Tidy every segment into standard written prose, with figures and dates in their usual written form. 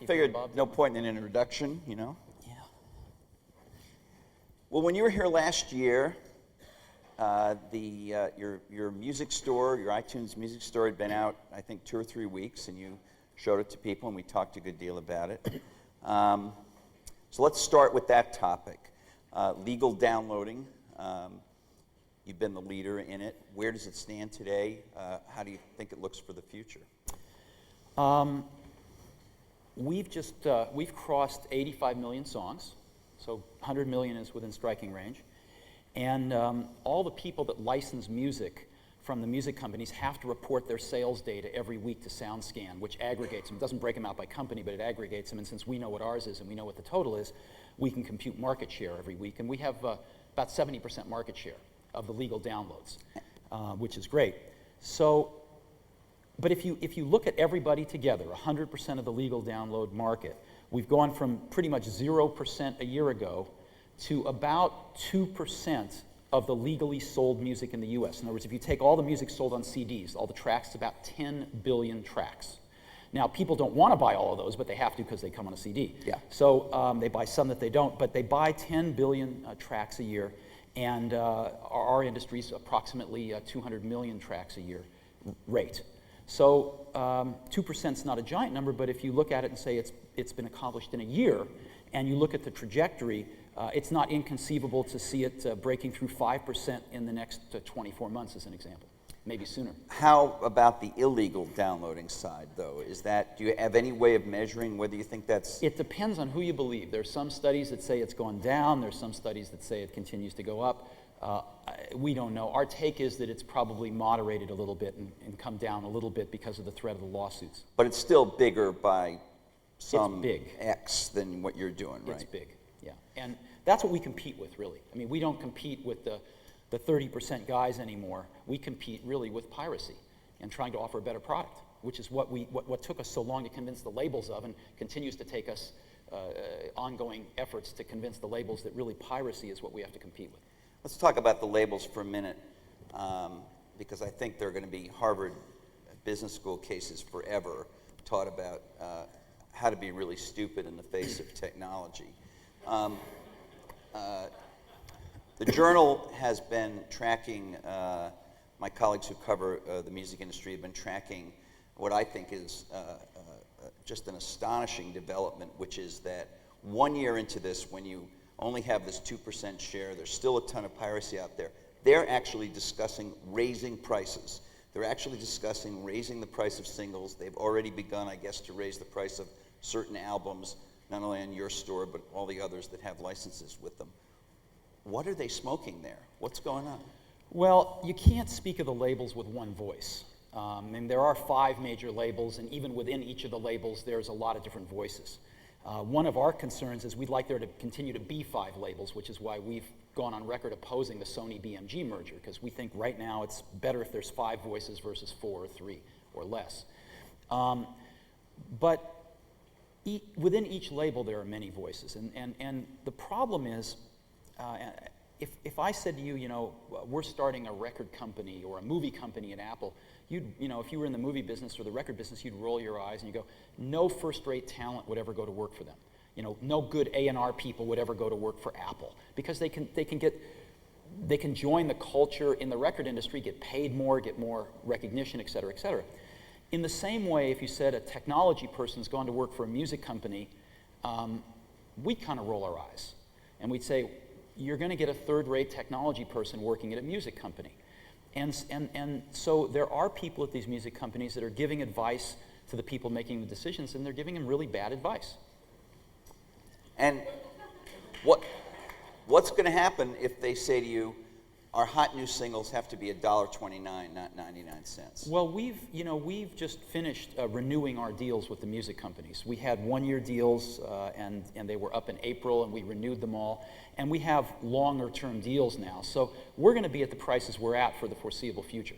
figured Bob no Dylan. point in an introduction, you know. Yeah. Well, when you were here last year, your music store, your iTunes music store had been out, I think, 2 or 3 weeks, and you showed it to people, and we talked a good deal about it. So let's start with that topic. Legal downloading. You've been the leader in it. Where does it stand today? How do you think it looks for the future? We've crossed 85 million songs, so 100 million is within striking range. And all the people that license music from the music companies have to report their sales data every week to SoundScan, which aggregates them. It doesn't break them out by company, but it aggregates them. And since we know what ours is and we know what the total is, we can compute market share every week. And we have about 70% market share of the legal downloads, which is great. So, but if you look at everybody together, 100% of the legal download market, we've gone from pretty much 0% a year ago to about 2% of the legally sold music in the US. In other words, if you take all the music sold on CDs, all the tracks, it's about 10 billion tracks. Now, people don't want to buy all of those, but they have to because they come on a CD. Yeah. So they buy some that they don't, but they buy 10 billion tracks a year, and our industry's approximately 200 million tracks a year rate. So 2% is not a giant number, but if you look at it and say it's been accomplished in a year, and you look at the trajectory, it's not inconceivable to see it breaking through 5% in the next 24 months, as an example, maybe sooner. How about the illegal downloading side, though? Do you have any way of measuring whether you think that's... It depends on who you believe. There's some studies that say it's gone down. There's some studies that say it continues to go up. We don't know. Our take is that it's probably moderated a little bit and come down a little bit because of the threat of the lawsuits. But it's still bigger by some big. X than what you're doing, right? It's big, yeah. And that's what we compete with, really. I mean, we don't compete with the 30% guys anymore. We compete really with piracy and trying to offer a better product, which is what took us so long to convince the labels of, and continues to take us ongoing efforts to convince the labels that really piracy is what we have to compete with. Let's talk about the labels for a minute, because I think they're going to be Harvard Business School cases forever, taught about how to be really stupid in the face of technology. The Journal has been tracking, my colleagues who cover the music industry have been tracking what I think is just an astonishing development, which is that 1 year into this, when you only have this 2% share, there's still a ton of piracy out there. They're actually discussing raising prices. They're actually discussing raising the price of singles. They've already begun, I guess, to raise the price of certain albums, not only on your store, but all the others that have licenses with them. What are they smoking there? What's going on? Well, you can't speak of the labels with one voice. And there are 5 major labels, and even within each of the labels, there's a lot of different voices. One of our concerns is we'd like there to continue to be 5 labels, which is why we've gone on record opposing the Sony-BMG merger, because we think right now it's better if there's 5 voices versus 4 or 3 or less. But within each label, there are many voices. And the problem is, if I said to you, you know, we're starting a record company or a movie company at Apple, if you were in the movie business or the record business, you'd roll your eyes and you go, no first-rate talent would ever go to work for them. You know, no good A&R people would ever go to work for Apple, because they can join the culture in the record industry, get paid more, get more recognition, et cetera, et cetera. In the same way, if you said a technology person's gone to work for a music company, we'd kind of roll our eyes. And we'd say, you're going to get a third-rate technology person working at a music company. And so there are people at these music companies that are giving advice to the people making the decisions, and they're giving them really bad advice. And what's going to happen if they say to you, our hot new singles have to be $1.29, not 99 cents? Well, we've just finished renewing our deals with the music companies. We had 1-year deals, and they were up in April, and we renewed them all. And we have longer-term deals now. So we're going to be at the prices we're at for the foreseeable future.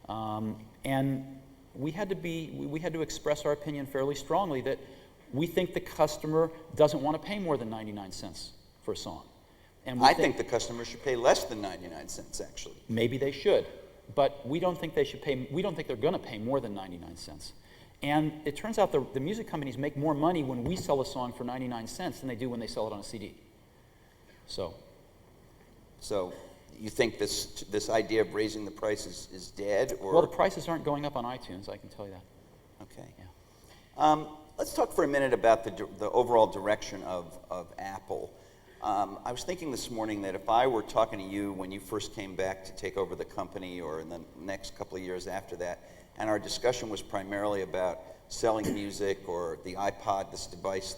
And we had to express our opinion fairly strongly that we think the customer doesn't want to pay more than 99 cents for a song. And I think the customer should pay less than 99 cents, actually. Maybe they should, but we don't think they should pay. We don't think they're going to pay more than 99 cents. And it turns out the music companies make more money when we sell a song for 99 cents than they do when they sell it on a CD. So you think this idea of raising the price is dead? Or? Well, the prices aren't going up on iTunes, I can tell you that. Okay. Yeah. Let's talk for a minute about the overall direction of Apple. I was thinking this morning that if I were talking to you when you first came back to take over the company, or in the next couple of years after that, and our discussion was primarily about selling music or the iPod, this device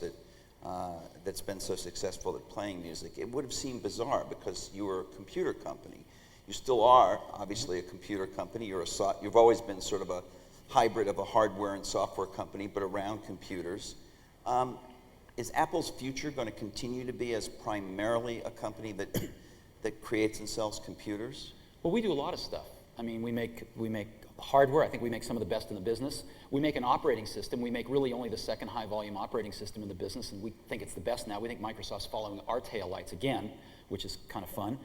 that's been so successful at playing music, it would have seemed bizarre because you were a computer company. You still are, obviously, a computer company. You've always been sort of a hybrid of a hardware and software company, but around computers. Is Apple's future going to continue to be as primarily a company that creates and sells computers? Well, we do a lot of stuff. I mean, we make hardware. I think we make some of the best in the business. We make an operating system. We make really only the second high-volume operating system in the business, and we think it's the best now. We think Microsoft's following our taillights again, which is kind of fun,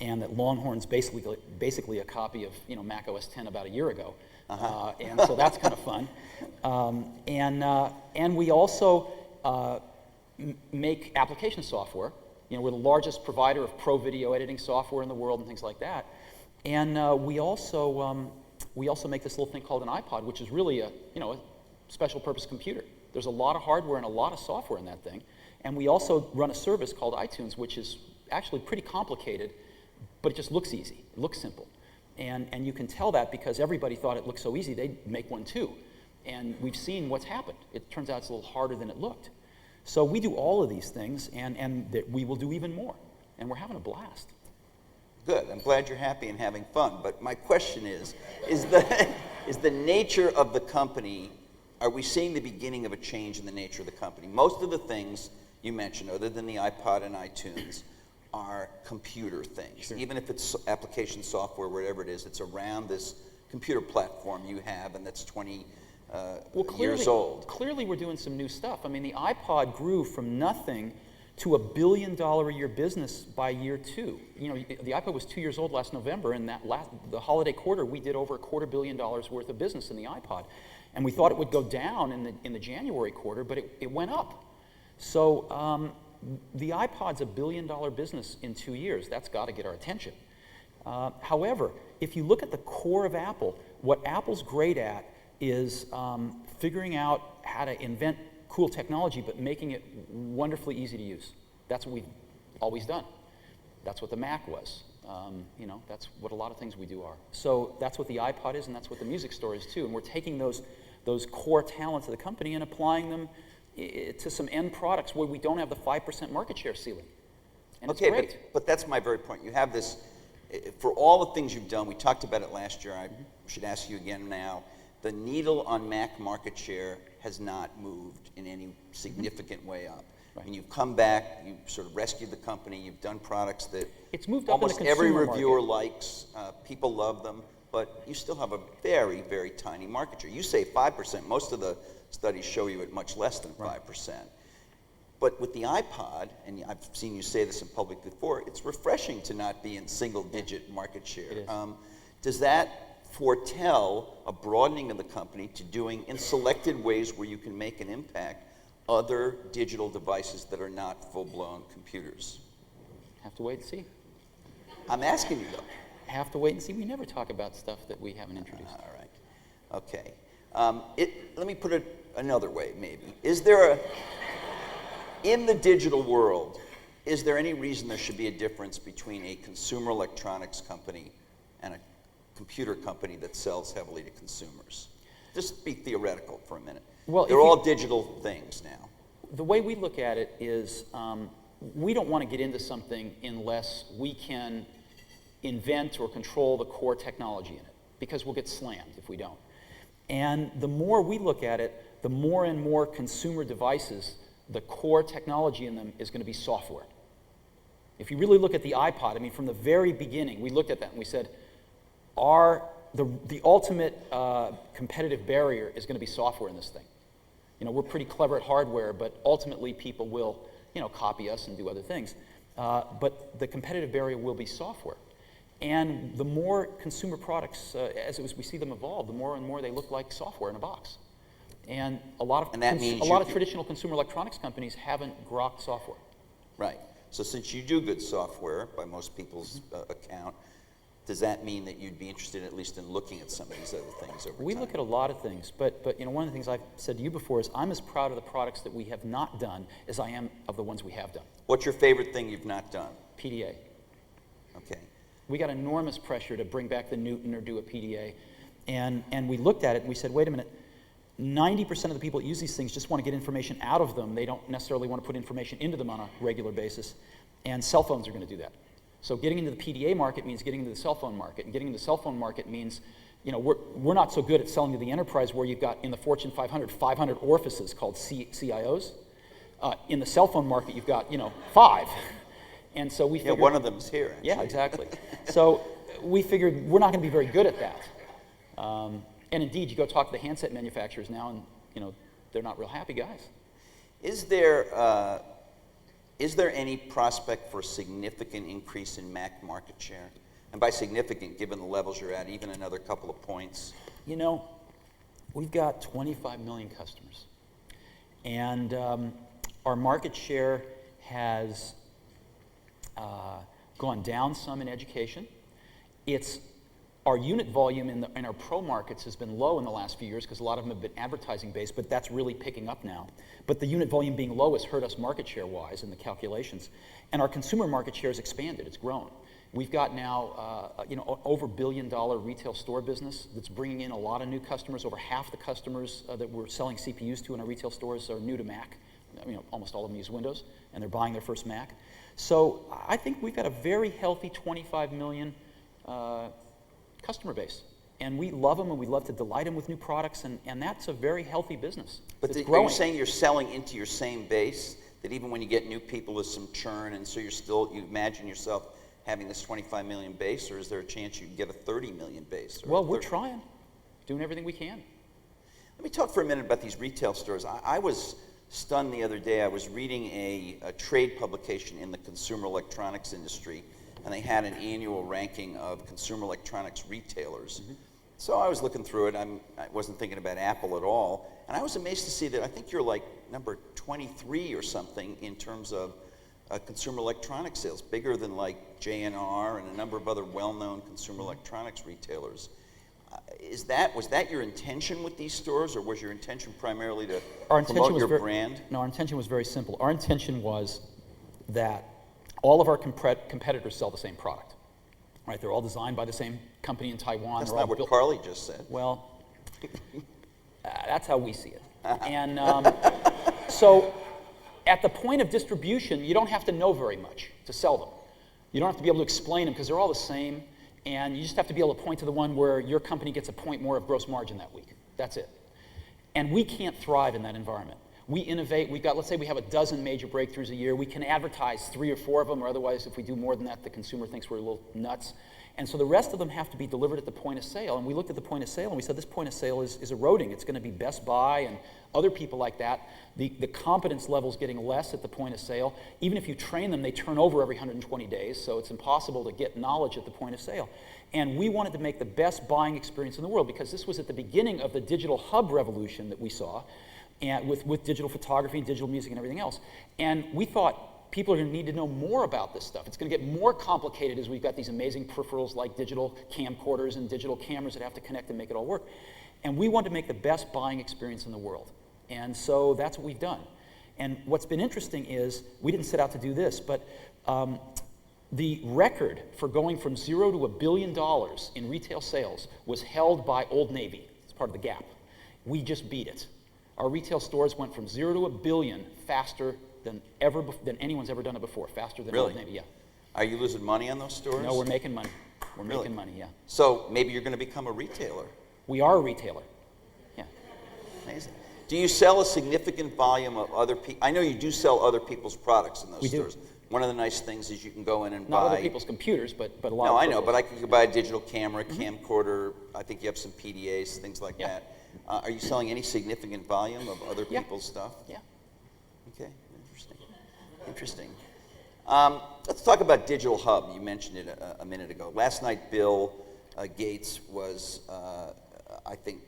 and that Longhorn's basically a copy of Mac OS X about a year ago, and so that's kind of fun. And we also make application software. We're the largest provider of pro video editing software in the world and things like that. And we also make this little thing called an iPod, which is really a special purpose computer. There's a lot of hardware and a lot of software in that thing. And we also run a service called iTunes, which is actually pretty complicated, but it just looks easy. It looks simple. And you can tell that because everybody thought it looked so easy, they'd make one too. And we've seen what's happened. It turns out it's a little harder than it looked. So we do all of these things, and we will do even more. And we're having a blast. Good. I'm glad you're happy and having fun. But my question is the nature of the company, are we seeing the beginning of a change in the nature of the company? Most of the things you mentioned, other than the iPod and iTunes, are computer things. Sure. Even if it's application software, whatever it is, it's around this computer platform you have, and that's 20 years old. Clearly we're doing some new stuff. I mean, the iPod grew from nothing to $1 billion a year business by year 2. The iPod was 2 years old last November, and the holiday quarter, we did over $250 million worth of business in the iPod. And we thought it would go down in the January quarter, but it went up. So the iPod's $1 billion business in 2 years. That's got to get our attention. However, if you look at the core of Apple, what Apple's great at is figuring out how to invent cool technology, but making it wonderfully easy to use. That's what we've always done. That's what the Mac was. That's what a lot of things we do are. So that's what the iPod is, and that's what the music store is too. And we're taking those core talents of the company and applying them to some end products where we don't have the 5% market share ceiling. And it's great. But that's my very point. You have this, for all the things you've done, we talked about it last year, I should ask you again now, the needle on Mac market share has not moved in any significant way up. Right. And you've come back, you've sort of rescued the company, you've done products that it's moved up almost in the every consumer reviewer market. likes, people love them, but you still have a very, very tiny market share. You say 5%, most of the studies show you at much less than 5%. But with the iPod, and I've seen you say this in public before, it's refreshing to not be in single-digit market share. It is. Does that foretell a broadening of the company to doing, in selected ways where you can make an impact, other digital devices that are not full-blown computers? Have to wait and see. I'm asking you, though. Have to wait and see. We never talk about stuff that we haven't introduced. All right. Okay. Let me put it another way, maybe. Is there in the digital world, is there any reason there should be a difference between a consumer electronics company and a computer company that sells heavily to consumers? Just be theoretical for a minute. Well, they're all digital things now. The way we look at it is we don't want to get into something unless we can invent or control the core technology in it, because we'll get slammed if we don't. And the more we look at it, the more and more consumer devices, the core technology in them is going to be software. If you really look at the iPod, I mean, from the very beginning, we looked at that and we said, the ultimate competitive barrier is going to be software in this thing. We're pretty clever at hardware, but ultimately people will, copy us and do other things. But the competitive barrier will be software. And the more consumer products, we see them evolve, the more and more they look like software in a box. And a lot of, And that means a you lot of can- traditional consumer electronics companies haven't grokked software. Right. So since you do good software, by most people's account, does that mean that you'd be interested at least in looking at some of these other things over We time? look at a lot of things, but one of the things I've said to you before is I'm as proud of the products that we have not done as I am of the ones we have done. What's your favorite thing you've not done? PDA. Okay. We got enormous pressure to bring back the Newton or do a PDA. And we looked at it and we said, wait a minute, 90% of the people that use these things just want to get information out of them. They don't necessarily want to put information into them on a regular basis. And cell phones are going to do that. So getting into the PDA market means getting into the cell phone market. And getting into the cell phone market means, we're not so good at selling to the enterprise where you've got in the Fortune 500, 500 orifices called CIOs. In the cell phone market, you've got, 5. And so we figured... Yeah, one of them's here, actually. Yeah, exactly. So we figured we're not going to be very good at that. And indeed, you go talk to the handset manufacturers now, and they're not real happy guys. Is there any prospect for a significant increase in Mac market share? And by significant, given the levels you're at, even another couple of points? We've got 25 million customers. And our market share has gone down some in education. Our unit volume in our pro markets has been low in the last few years because a lot of them have been advertising based, but that's really picking up now. But the unit volume being low has hurt us market share wise in the calculations. And our consumer market share has expanded, it's grown. We've got now over $1 billion retail store business that's bringing in a lot of new customers. Over half the customers that we're selling CPUs to in our retail stores are new to Mac. Almost all of them use Windows, and they're buying their first Mac. So I think we've got a very healthy 25 million customer base. And we love them, and we love to delight them with new products, and that's a very healthy business. But it's are growing. you saying you're selling into your same base, that even when you get new people with some churn, and so you imagine yourself having this 25 million base, or is there a chance you can get a 30 million base? Well, we're trying, doing everything we can. Let me talk for a minute about these retail stores. I was stunned the other day. I was reading a trade publication in the consumer electronics industry, and they had an annual ranking of consumer electronics retailers. Mm-hmm. So I was looking through it. I wasn't thinking about Apple at all. And I was amazed to see that I think you're like number 23 or something in terms of consumer electronics sales, bigger than like J&R and a number of other well-known consumer electronics retailers. Was that your intention with these stores, or was your intention primarily to promote your brand? No, our intention was very simple. Our intention was that all of our competitors sell the same product, right? They're all designed by the same company in Taiwan. That's They're not all what Carly just said. Well, that's how we see it. And so at the point of distribution, you don't have to know very much to sell them. You don't have to be able to explain them because they're all the same, and you just have to be able to point to the one where your company gets a point more of gross margin that week. That's it. And we can't thrive in that environment. We innovate. Let's say we have a dozen major breakthroughs a year. We can advertise 3 or 4 of them, or otherwise, if we do more than that, the consumer thinks we're a little nuts. And so the rest of them have to be delivered at the point of sale. And we looked at the point of sale, and we said, this point of sale is eroding. It's going to be Best Buy and other people like that. The competence level is getting less at the point of sale. Even if you train them, they turn over every 120 days, so it's impossible to get knowledge at the point of sale. And we wanted to make the best buying experience in the world, because this was at the beginning of the digital hub revolution that we saw, and with digital photography and digital music and everything else. And we thought people are going to need to know more about this stuff. It's going to get more complicated as we've got these amazing peripherals like digital camcorders and digital cameras that have to connect and make it all work. And we wanted to make the best buying experience in the world. And so that's what we've done. And what's been interesting is, we didn't set out to do this, but the record for going from 0 to $1 billion in retail sales was held by Old Navy. It's part of the Gap. We just beat it. Our retail stores went from 0 to $1 billion faster than anyone's ever done it before, faster than Really? Old Navy, yeah. Are you losing money on those stores? No, we're making money. We're Really? making money, yeah. So maybe you're going to become a retailer. We are a retailer, yeah. Amazing. Do you sell a significant volume of other people? I know you do sell other people's products in those We do. stores. One of the nice things is you can go in and Not buy... other people's computers, but a lot of No, I know, peripherals. but I can buy a digital camera, camcorder. I think you have some PDAs, things like Yeah. that. Are you selling any significant volume of other Yeah. people's stuff? Yeah. Okay, interesting. Interesting. Let's talk about Digital Hub. You mentioned it a minute ago. Last night, Bill Gates was, I think,